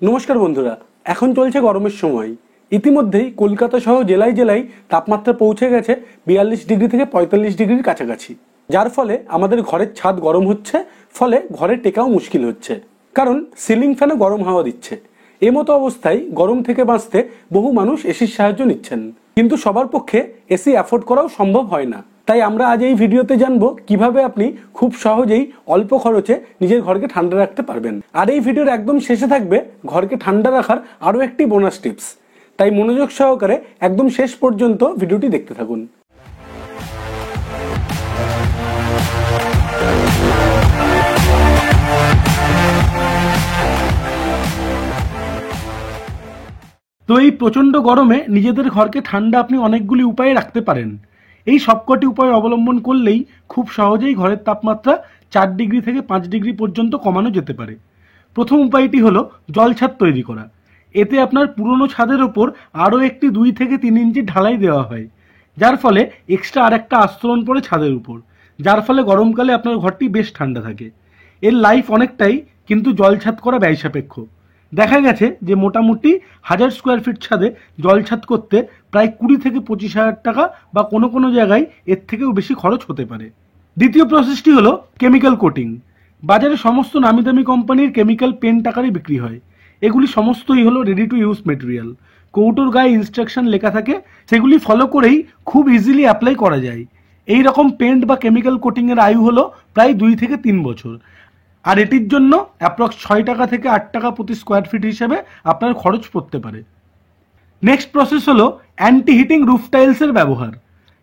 নমস্কার বন্ধুরা, এখন চলছে গরমের সময়। ইতিমধ্যেই কলকাতা সহ জেলায় জেলায় তাপমাত্রা পৌঁছে গেছে 42 ডিগ্রি থেকে 45 ডিগ্রির কাছাকাছি, যার ফলে আমাদের ঘরের ছাদ গরম হচ্ছে, ফলে ঘরে টেকাও মুশকিল হচ্ছে, কারণ সিলিং ফ্যানে গরম হাওয়া দিচ্ছে। এমতো অবস্থায় গরম থেকে বাঁচতে বহু মানুষ এসির সাহায্য নিচ্ছেন, কিন্তু সবার পক্ষে এসি অ্যাফোর্ড করাও সম্ভব হয় না। তাই আমরা আজ এই ভিডিওতে জানবো কিভাবে আপনি খুব সহজেই অল্প খরচে নিজের ঘরকে ঠান্ডা রাখতে পারবেন। আর এই ভিডিওর একদম শেষে থাকবে ঘরকে ঠান্ডা রাখার আরও একটি বোনাস টিপস। তাই মনোযোগ সহকারে একদম শেষ পর্যন্ত ভিডিওটি দেখতে থাকুন। তো এই প্রচণ্ড গরমে নিজেদের ঘরকে ঠান্ডা আপনি অনেকগুলি উপায়ে রাখতে পারেন। এই সবকটি উপায় অবলম্বন করলেই খুব সহজেই ঘরের তাপমাত্রা 4 ডিগ্রি থেকে 5 ডিগ্রি পর্যন্ত কমানো যেতে পারে। প্রথম উপায়টি হলো জল ছাদ তৈরি করা। এতে আপনার পুরনো ছাদের ওপর আরও একটি 2 থেকে 3 ইঞ্চি ঢালাই দেওয়া হয়, যার ফলে এক্সট্রা আর একটা আস্তরণ পড়ে ছাদের উপর, যার ফলে গরমকালে আপনার ঘরটি বেশ ঠান্ডা থাকে। এর লাইফ অনেকটাই, কিন্তু জল ছাদ করা ব্যয় সাপেক্ষ। দেখা গেছে যে মোটামুটি 1000 স্কোয়ার ফিট ছাদে জল ছাদ করতে প্রায় 20 থেকে 25,000 টাকা বা কোনো কোনো জায়গায় এর থেকেও বেশি খরচ হতে পারে। দ্বিতীয় প্রসেসটি হলো কেমিক্যাল কোটিং। বাজারে সমস্ত নামি দামি কোম্পানির কেমিক্যাল পেন্ট আকারে বিক্রি হয়। এগুলি সমস্তই হলো রেডি টু ইউজ মেটেরিয়াল। কৌটোর গায়ে ইনস্ট্রাকশন লেখা থাকে, সেগুলি ফলো করেই খুব ইজিলি অ্যাপ্লাই করা যায়। এই রকম পেন্ট বা কেমিক্যাল কোটিংয়ের আয়ু হলো প্রায় 2 থেকে 3 বছর। আর এটির জন্য অ্যাপ্রক্স 6 টাকা থেকে 8 টাকা প্রতি স্কোয়ার ফিট হিসেবে আপনার খরচ পড়তে পারে। নেক্সট প্রসেস হলো অ্যান্টি হিটিং রুফ টাইলসের ব্যবহার।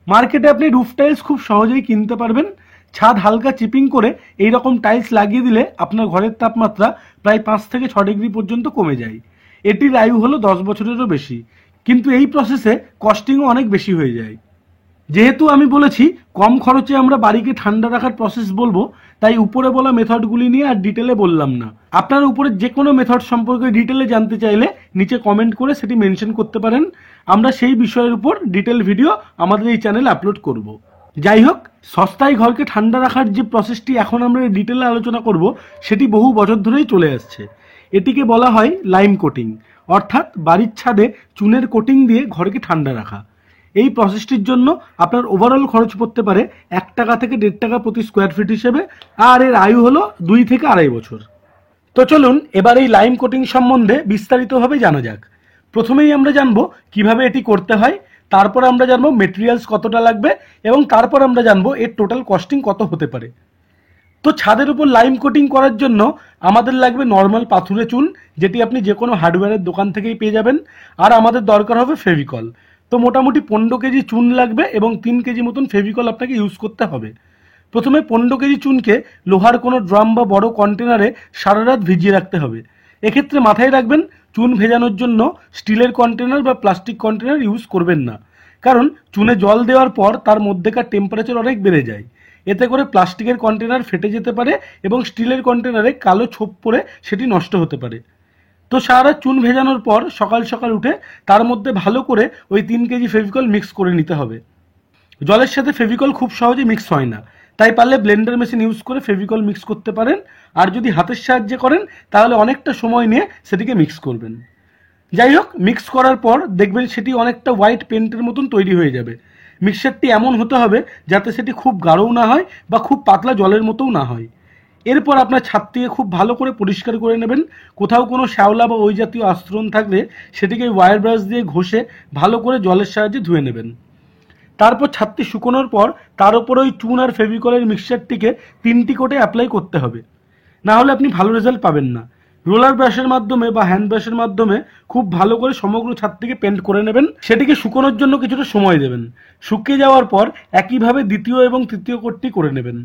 মার্কেটে আপনি রুফ টাইলস খুব সহজেই কিনতে পারবেন। ছাদ হালকা চিপিং করে এই রকম টাইলস লাগিয়ে দিলে আপনার ঘরের তাপমাত্রা প্রায় 5 থেকে 6 ডিগ্রি পর্যন্ত কমে যায়। এটির আয়ু হলো 10 বছরেরও বেশি, কিন্তু এই প্রসেসে কস্টিংও অনেক বেশি হয়ে যায়। যেহেতু আমি বলেছি কম খরচে আমরা বাড়িকে ঠান্ডা রাখার প্রসেস বলবো, তাই উপরে বলা মেথডগুলি নিয়ে আর ডিটেলে বললাম না। আপনার উপরে যে কোনো মেথড সম্পর্কে ডিটেলে জানতে চাইলে নিচে কমেন্ট করে সেটি মেনশন করতে পারেন। আমরা সেই বিষয়ের উপর ডিটেল ভিডিও আমাদের এই চ্যানেলে আপলোড করব। যাই হোক, সস্তায় ঘরকে ঠান্ডা রাখার যে প্রসেসটি এখন আমরা ডিটেলে আলোচনা করব, সেটি বহু বছর ধরেই চলে আসছে। এটিকে বলা হয় লাইম কোটিং, অর্থাৎ বাড়ির ছাদে চুনের কোটিং দিয়ে ঘরকে ঠান্ডা রাখা। এই প্রসেসটির জন্য আপনার ওভারঅল খরচ পড়তে পারে 1 টাকা থেকে 1.5 টাকা প্রতি স্কোয়ার ফিট হিসেবে, আর এর আয়ু হলো 2 থেকে 2.5 বছর। তো চলুন এবার এই লাইম কোটিং সম্বন্ধে বিস্তারিতভাবে জানা যাক। প্রথমেই আমরা জানবো কিভাবে এটি করতে হয়, তারপর আমরা জানবো মেটেরিয়ালস কতটা লাগবে, এবং তারপর আমরা জানবো এর টোটাল কস্টিং কত হতে পারে। তো ছাদের উপর লাইম কোটিং করার জন্য আমাদের লাগবে নর্মাল পাথুরে চুন, যেটি আপনি যে কোনো হার্ডওয়্যারের দোকান থেকেই পেয়ে যাবেন। আর আমাদের দরকার হবে ফেভিকল। তো মোটামুটি 15 কেজি চুন লাগবে এবং 3 কেজি মতন ফেভিকল আপনাকে ইউজ করতে হবে। প্রথমে 15 কেজি চুনকে লোহার কোনো ড্রাম বা বড় কন্টেনারে সারা রাত ভিজিয়ে রাখতে হবে। এক্ষেত্রে মাথায় রাখবেন, চুন ভেজানোর জন্য স্টিলের কন্টেনার বা প্লাস্টিক কন্টেনার ইউজ করবেন না, কারণ চুনে জল দেওয়ার পর তার মধ্যেকার টেম্পারেচার অনেক বেড়ে যায়। এতে করে প্লাস্টিকের কন্টেনার ফেটে যেতে পারে এবং স্টিলের কন্টেনারে কালো ছোপ পড়ে সেটি নষ্ট হতে পারে। তো সারা চুন ভেজানোর পর সকাল সকাল উঠে তার মধ্যে ভালো করে ওই 3 কেজি ফেভিকল মিক্স করে নিতে হবে। জলের সাথে ফেভিকল খুব সহজে মিক্স হয় না, তাই পারলে ব্লেন্ডার মেশিন ইউজ করে ফেভিকল মিক্স করতে পারেন। আর যদি হাতের সাহায্যে করেন তাহলে অনেকটা সময় নিয়ে সেটিকে মিক্স করবেন। যাই হোক, মিক্স করার পর দেখবেন সেটি অনেকটা হোয়াইট পেন্টের মতন তৈরি হয়ে যাবে। মিক্সচারটি এমন হতে হবে যাতে সেটি খুব গাঢ়ও না হয় বা খুব পাতলা জলের মতোও না হয়। এরপর আপনার ছাদটিকে খুব ভালো করে পরিষ্কার করে নেবেন। কোথাও কোনো শ্যাওলা বা ওই জাতীয় আস্তরণ থাকলে সেটিকে ওয়্যার ব্রাশ দিয়ে ঘষে ভালো করে জলের সাহায্যে ধুয়ে নেবেন। তারপর ছাদটি শুকোনোর পর তার উপর ওই চুন আর ফেভিকলের মিক্সচারটিকে 3টি কোটে অ্যাপ্লাই করতে হবে, না হলে আপনি ভালো রেজাল্ট পাবেন না। রোলার ব্রাশের মাধ্যমে বা হ্যান্ড ব্রাশের মাধ্যমে খুব ভালো করে সমগ্র ছাদটিকে পেন্ট করে নেবেন। সেটিকে শুকোনোর জন্য কিছুটা সময় দেবেন। শুকিয়ে যাওয়ার পর একইভাবে দ্বিতীয় এবং তৃতীয় কোটটি করে নেবেন।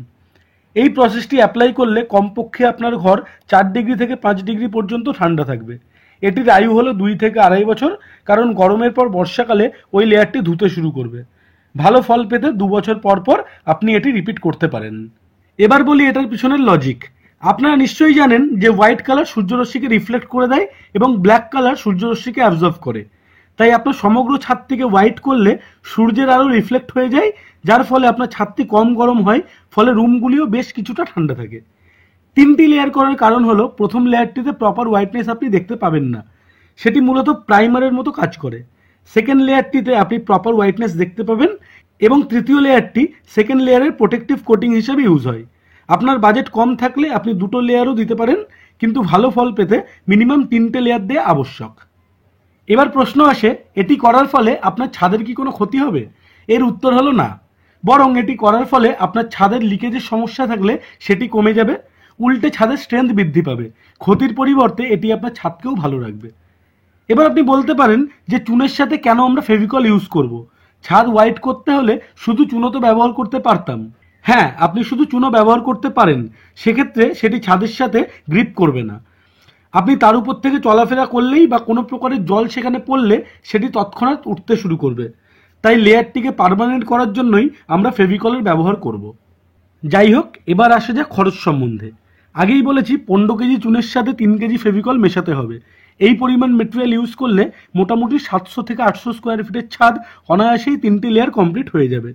এই প্রসেসটি অ্যাপ্লাই করলে কমপক্ষে আপনার ঘর 4 ডিগ্রি থেকে 5 ডিগ্রি পর্যন্ত ঠান্ডা থাকবে। এটির আয়ু হলো 2 থেকে 2.5 বছর, কারণ গরমের পর বর্ষাকালে ওই লেয়ারটি ধুতে শুরু করবে। ভালো ফল পেতে 2 বছর পর পর আপনি এটি রিপিট করতে পারেন। এবার বলি এটার পিছনের লজিক। আপনারা নিশ্চয়ই জানেন যে হোয়াইট কালার সূর্যরশ্মিকে রিফ্লেক্ট করে দেয় এবং ব্ল্যাক কালার সূর্যরশ্মিকে অ্যাবজর্ব করে। তাই আপনার সমগ্র ছাদটিকে হোয়াইট করলে সূর্যের আলো রিফ্লেক্ট হয়ে যায়, যার ফলে আপনার ছাদটি কম গরম হয়, ফলে রুমগুলিও বেশ কিছুটা ঠান্ডা থাকে। তিনটি লেয়ার করার কারণ হলো প্রথম লেয়ারটিতে প্রপার হোয়াইটনেস আপনি দেখতে পাবেন না, সেটি মূলত প্রাইমারের মতো কাজ করে। সেকেন্ড লেয়ারটিতে আপনি প্রপার হোয়াইটনেস দেখতে পাবেন এবং তৃতীয় লেয়ারটি সেকেন্ড লেয়ারের প্রোটেক্টিভ কোটিং হিসেবে ইউজ হয়। আপনার বাজেট কম থাকলে আপনি দুটো লেয়ারও দিতে পারেন, কিন্তু ভালো ফল পেতে মিনিমাম 3টে লেয়ার দেওয়া আবশ্যক। এবার প্রশ্ন আসে, এটি করার ফলে আপনার ছাদের কি কোনো ক্ষতি হবে? এর উত্তর হলো না, বরং এটি করার ফলে আপনার ছাদের লিকেজের সমস্যা থাকলে সেটি কমে যাবে, উল্টে ছাদের স্ট্রেংথ বৃদ্ধি পাবে। ক্ষতির পরিবর্তে এটি আপনার ছাদকেও ভালো রাখবে। এবার আপনি বলতে পারেন যে চুনের সাথে কেন আমরা ফেভিকল ইউজ করব? ছাদ হোয়াইট করতে হলে শুধু চুনো তো ব্যবহার করতে পারতাম। হ্যাঁ, আপনি শুধু চুনো ব্যবহার করতে পারেন, সেক্ষেত্রে সেটি ছাদের সাথে গ্রিপ করবে না। আপনি তার উপর থেকে চলাফেরা করলেই বা কোনো প্রকারের জল সেখানে পড়লে সেটি তৎক্ষণাৎ উঠতে শুরু করবে। তাই লেয়ারটিকে পার্মানেন্ট করার জন্যই আমরা ফেভিকলের ব্যবহার করব। যাই হোক, এবার আসা যাক খরচ সম্বন্ধে। আগেই বলেছি 15 কেজি চুনের সাথে 3 কেজি ফেভিকল মেশাতে হবে। এই পরিমাণ মেটেরিয়াল ইউজ করলে মোটামুটি 700 থেকে 800 স্কোয়ার ফিটের ছাদ অনায়াসেই 3টি লেয়ার কমপ্লিট হয়ে যাবে।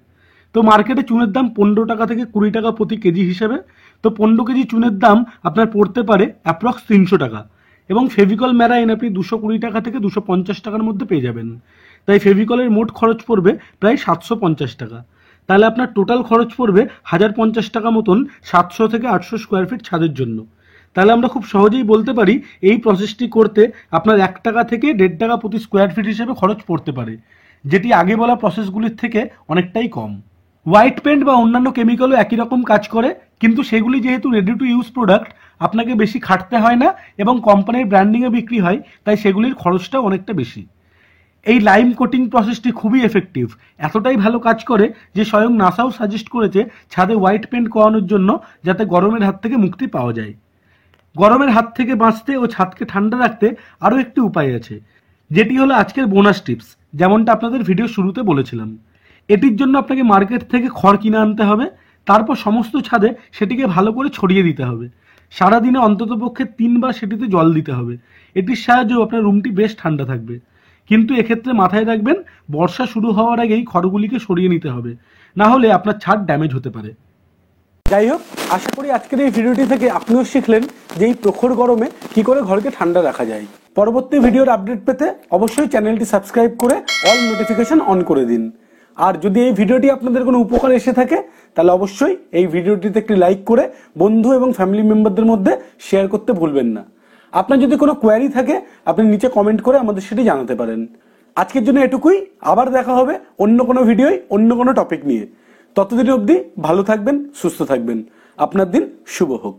তো মার্কেটে চুনের দাম 15 টাকা থেকে 20 টাকা প্রতি কেজি হিসেবে। তো 15 কেজি চুনের দাম আপনার পড়তে পারে অ্যাপ্রক্স 300 টাকা, এবং ফেভিকল ম্যারাইন আপনি 220 টাকা থেকে 250 টাকার মধ্যে পেয়ে যাবেন। তাই ফেভিকলের মোট খরচ পড়বে প্রায় 750 টাকা। তাহলে আপনার টোটাল খরচ পড়বে 1050 টাকা মতন 700 থেকে 800 স্কোয়ার ফিট ছাদের জন্য। তাহলে আমরা খুব সহজেই বলতে পারি এই প্রসেসটি করতে আপনার 1 টাকা থেকে 1.5 টাকা প্রতি স্কোয়ার ফিট হিসেবে খরচ পড়তে পারে, যেটি আগে বলা প্রসেসগুলির থেকে অনেকটাই কম। হোয়াইট পেন্ট বা অন্যান্য কেমিক্যালও একই রকম কাজ করে, কিন্তু সেগুলি যেহেতু রেডি টু ইউজ প্রোডাক্ট, আপনাকে বেশি খাটতে হয় না এবং কোম্পানির ব্র্যান্ডিংয়ে বিক্রি হয়, তাই সেগুলির খরচটাও অনেকটা বেশি। এই লাইম কোটিং প্রসেসটি খুবই এফেক্টিভ, এতটাই ভালো কাজ করে যে স্বয়ং নাসাও সাজেস্ট করেছে ছাদে হোয়াইট পেন্ট করানোর জন্য, যাতে গরমের হাত থেকে মুক্তি পাওয়া যায়। গরমের হাত থেকে বাঁচতে ও ছাদকে ঠান্ডা রাখতে আরও একটি উপায় আছে, যেটি হলো আজকের বোনাস টিপস, যেমনটা আপনাদের ভিডিও শুরুতে বলেছিলাম। এটির জন্য আপনাকে মার্কেট থেকে খড় কিনে আনতে হবে, তারপর সমস্ত ছাদে সেটিকে ভালো করে ছড়িয়ে দিতে হবে। সারাদিনে অন্ততপক্ষে 3 বার সেটিতে জল দিতে হবে। এটির সাহায্যে আপনার রুমটি বেশ ঠান্ডা থাকবে। কিন্তু এক্ষেত্রে মাথায় রাখবেন, বর্ষা শুরু হওয়ার আগেই খড়গুলিকে সরিয়ে নিতে হবে, না হলে আপনার ছাদ ড্যামেজ হতে পারে। যাই হোক, আশা করি আজকের এই ভিডিওটি থেকে আপনিও শিখলেন যে এই প্রখর গরমে কি করে ঘরকে ঠান্ডা রাখা যায়। পরবর্তী ভিডিওর আপডেট পেতে অবশ্যই চ্যানেলটি সাবস্ক্রাইব করে অল নোটিফিকেশন অন করে দিন। আর যদি এই ভিডিওটি আপনাদের কোনো উপকার এসে থাকে, তাহলে অবশ্যই এই ভিডিওটিতে একটি লাইক করে বন্ধু এবং ফ্যামিলি মেম্বারদের মধ্যে শেয়ার করতে ভুলবেন না। আপনার যদি কোনো কোয়ারি থাকে, আপনি নিচে কমেন্ট করে আমাদের সেটি জানাতে পারেন। আজকের জন্য এটুকুই, আবার দেখা হবে অন্য কোনো ভিডিওয় অন্য কোনো টপিক নিয়ে। ততদিন অবধি ভালো থাকবেন, সুস্থ থাকবেন। আপনার দিন শুভ হোক।